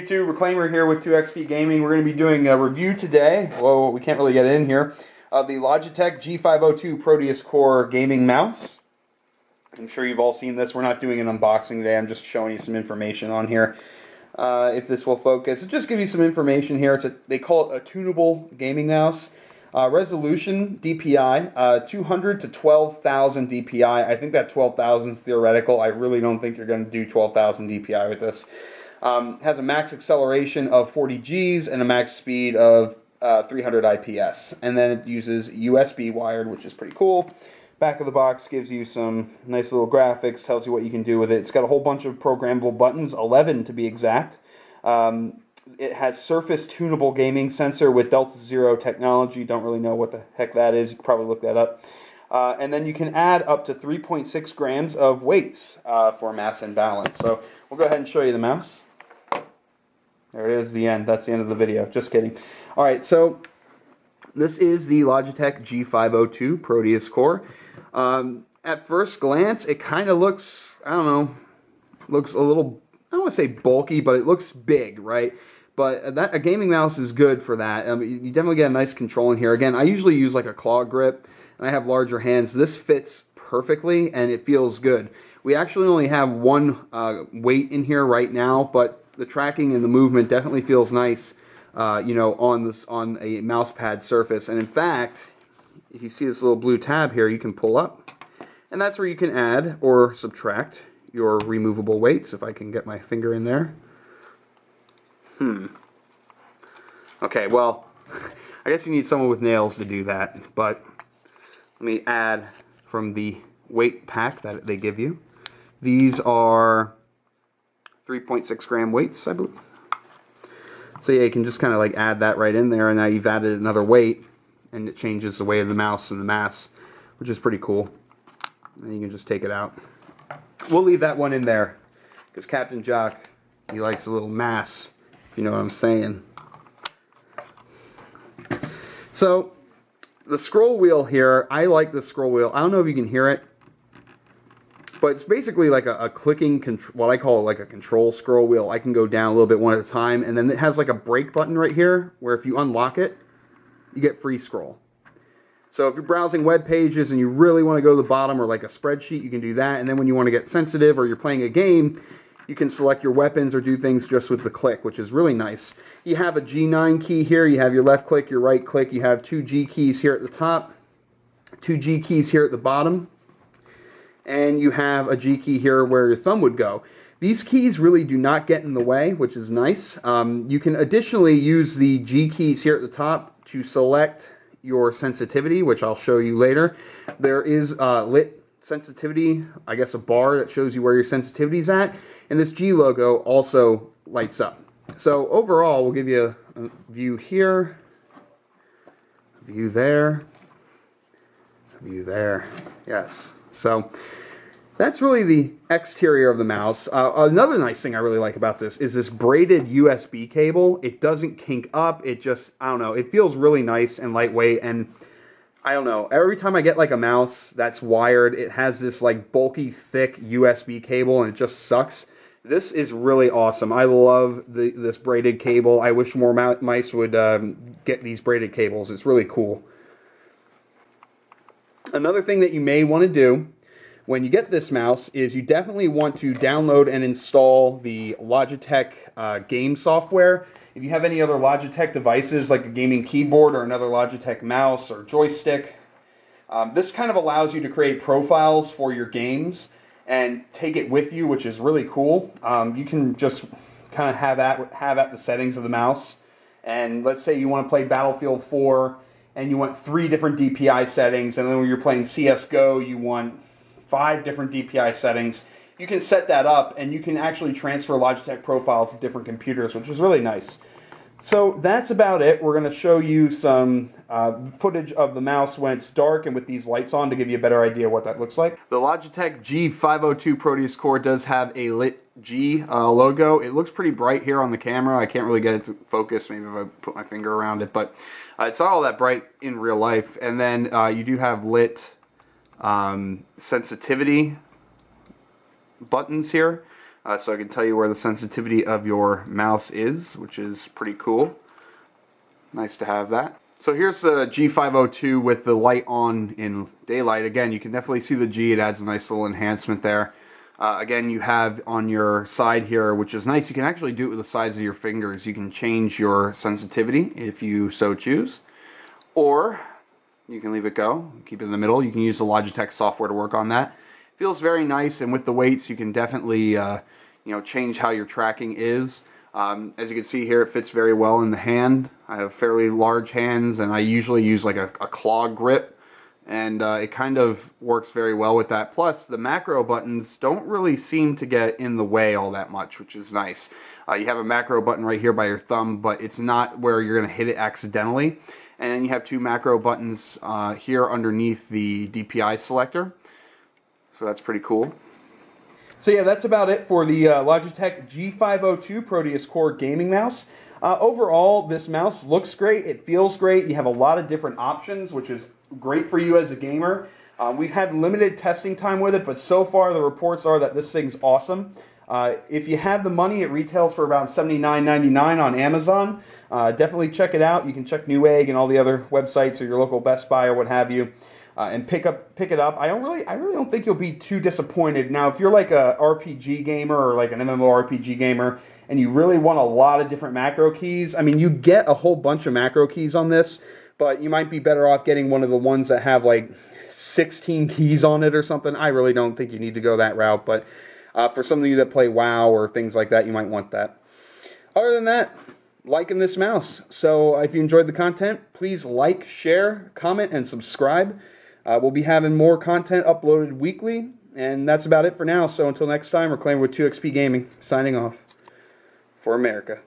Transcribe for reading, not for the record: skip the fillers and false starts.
YouTube? Reclaimer here with 2XP Gaming. We're going to be doing a review today. Whoa, we can't really get in here. Of the Logitech G502 Proteus Core gaming mouse. I'm sure you've all seen this. We're not doing an unboxing today. I'm just showing you some information on here. If this will focus, it just gives you some information here. They call it a tunable gaming mouse. Resolution DPI 200 to 12,000 DPI. I think that 12,000 is theoretical. I really don't think you're going to do 12,000 DPI with this. Has a max acceleration of 40 Gs and a max speed of 300 IPS. And then it uses USB wired, which is pretty cool. Back of the box gives you some nice little graphics, tells you what you can do with it. It's got a whole bunch of programmable buttons, 11 to be exact. It has surface tunable gaming sensor with Delta Zero technology. Don't really know what the heck that is. You can probably look that up. And then you can add up to 3.6 grams of weights for mass and balance. So we'll go ahead and show you the mouse. There it is, the end. That's the end of the video. Just kidding. All right, so this is the Logitech G502 Proteus Core. At first glance, it kind of looks, I don't know, looks a little, I don't want to say bulky, but it looks big, right? But a gaming mouse is good for that. You definitely get a nice control in here. Again, I usually use like a claw grip, and I have larger hands. This fits perfectly, and it feels good. We actually only have one weight in here right now, but the tracking and the movement definitely feels nice, you know, on a mouse pad surface. And in fact, if you see this little blue tab here, you can pull up, and that's where you can add or subtract your removable weights. If I can get my finger in there. Okay, well, I guess you need someone with nails to do that, but let me add from the weight pack that they give you. These are 3.6 gram weights, I believe. So yeah, you can just kind of like add that right in there, and now you've added another weight, and it changes the weight of the mouse and the mass, which is pretty cool. And you can just take it out. We'll leave that one in there, because Captain Jock, he likes a little mass, if you know what I'm saying. So, the scroll wheel here, I like the scroll wheel. I don't know if you can hear it, but it's basically like a clicking, what I call like a control scroll wheel. I can go down a little bit one at a time, and then it has like a break button right here, where if you unlock it, you get free scroll. So if you're browsing web pages and you really want to go to the bottom, or like a spreadsheet, you can do that. And then when you want to get sensitive, or you're playing a game, you can select your weapons or do things just with the click, which is really nice. You have a G9 key here, you have your left click, your right click, you have two G keys here at the top, two G keys here at the bottom, and you have a G key here where your thumb would go. These keys really do not get in the way, which is nice. You can additionally use the G keys here at the top to select your sensitivity, which I'll show you later. There is lit sensitivity, I guess a bar that shows you where your sensitivity is at, and this G logo also lights up. So overall, we'll give you a view here, a view there, a view there. Yes. So that's really the exterior of the mouse. Another nice thing I really like about this is this braided USB cable. It doesn't kink up. It just, I don't know, it feels really nice and lightweight. And I don't know, every time I get like a mouse that's wired, it has this like bulky, thick USB cable, and it just sucks. This is really awesome. I love this braided cable. I wish more mice would get these braided cables. It's really cool. Another thing that you may want to do when you get this mouse is you definitely want to download and install the Logitech game software. If you have any other Logitech devices like a gaming keyboard or another Logitech mouse or joystick, this kind of allows you to create profiles for your games and take it with you, which is really cool. You can just kind of have at the settings of the mouse, and let's say you want to play Battlefield 4 and you want 3 different DPI settings, and then when you're playing CSGO you want 5 different DPI settings. You can set that up, and you can actually transfer Logitech profiles to different computers, which is really nice. So that's about it. We're going to show you some footage of the mouse when it's dark and with these lights on to give you a better idea what that looks like. The Logitech G502 Proteus Core does have a lit G logo. It looks pretty bright here on the camera. I can't really get it to focus, maybe if I put my finger around it, but it's not all that bright in real life. And then you do have lit sensitivity buttons here. so I can tell you where the sensitivity of your mouse is, which is pretty cool. Nice to have that. So here's the G502 with the light on in daylight. Again, you can definitely see the G. It adds a nice little enhancement there. Again, you have on your side here, which is nice, you can actually do it with the sides of your fingers. You can change your sensitivity if you so choose. Or you can leave it go, keep it in the middle. You can use the Logitech software to work on that. Feels very nice, and with the weights, you can definitely change how your tracking is. As you can see here, it fits very well in the hand. I have fairly large hands, and I usually use like a claw grip, and it kind of works very well with that. Plus, the macro buttons don't really seem to get in the way all that much, which is nice. You have a macro button right here by your thumb, but it's not where you're going to hit it accidentally. And you have two macro buttons here underneath the DPI selector. So that's pretty cool. So yeah, that's about it for the Logitech G502 Proteus Core gaming mouse. Overall, this mouse looks great. It feels great. You have a lot of different options, which is great for you as a gamer. We've had limited testing time with it, but so far the reports are that this thing's awesome. If you have the money, it retails for about $79.99 on Amazon. Definitely check it out. You can check Newegg and all the other websites or your local Best Buy or what have you. And pick it up. I really don't think you'll be too disappointed. Now, if you're like a RPG gamer or like an MMORPG gamer, and you really want a lot of different macro keys, I mean, you get a whole bunch of macro keys on this, but you might be better off getting one of the ones that have like 16 keys on it or something. I really don't think you need to go that route, but for some of you that play WoW or things like that, you might want that. Other than that, liking this mouse. So if you enjoyed the content, please like, share, comment, and subscribe. We'll be having more content uploaded weekly, and that's about it for now. So until next time, Reclaimer with 2XP Gaming, signing off for America.